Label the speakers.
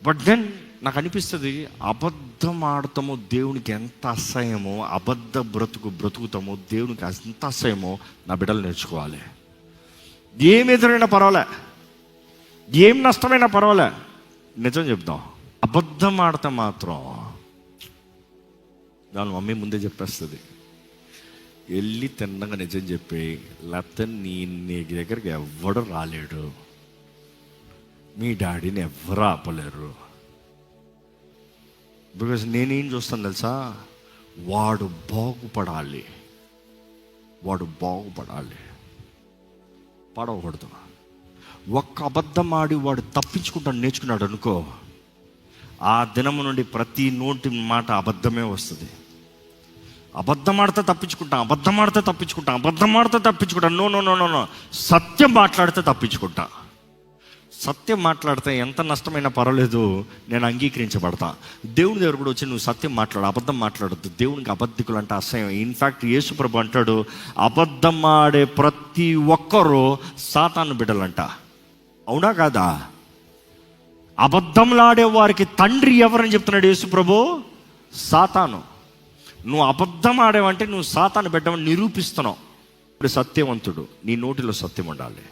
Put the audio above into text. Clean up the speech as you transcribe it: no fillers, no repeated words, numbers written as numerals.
Speaker 1: But then నాకు అనిపిస్తుంది, అబద్ధం ఆడతామో దేవునికి ఎంత అసహ్యమో, అబద్ధ బ్రతుకుతామో దేవునికి ఎంత అసహ్యమో నా బిడ్డలు నేర్చుకోవాలి. ఏం ఎదురైనా పర్వాలే, ఏం నష్టమైనా పర్వాలే, నిజం చెప్దాం. అబద్ధం ఆడితే మాత్రం దాని మమ్మీ ముందే చెప్పేస్తుంది, వెళ్ళి తిన్నగా నిజం చెప్పి, లేకపోతే నీ దగ్గరికి ఎవ్వడు రాలేడు, మీ డాడీని ఎవ్వరు ఆపలేరు. బికాజ్ నేనేం చూస్తాను తెలుసా, వాడు బాగుపడాలి, పడవకూడదు. ఒక్క అబద్ధం ఆడి వాడు తప్పించుకుంటాను నేర్చుకున్నాడు అనుకో, ఆ దినము నుండి ప్రతి నోటి మాట అబద్ధమే వస్తుంది. అబద్ధం ఆడితే తప్పించుకుంటా. నో. సత్యం మాట్లాడితే తప్పించుకుంటా. సత్యం మాట్లాడితే ఎంత నష్టమైనా పర్వాలేదు, నేను అంగీకరించబడతా. దేవుని దగ్గర కూడా వచ్చి నువ్వు సత్యం మాట్లాడు, అబద్ధం మాట్లాడద్దు. దేవునికి అబద్ధికులు అంటే అసహ్యం. ఇన్ఫ్యాక్ట్ యేసు ప్రభు అంటాడు, అబద్ధం ఆడే ప్రతి ఒక్కరూ సాతాను బిడ్డలంట. అవునా కాదా? అబద్ధంలాడే వారికి తండ్రి ఎవరని చెప్తున్నాడు యేసు ప్రభు? సాతాను. నువ్వు అబద్ధం ఆడేవంటే నువ్వు సాతాను బిడ్డవని నిరూపిస్తున్నావు. ఇప్పుడు సత్యవంతుడు, నీ నోటిలో సత్యం ఉండాలి.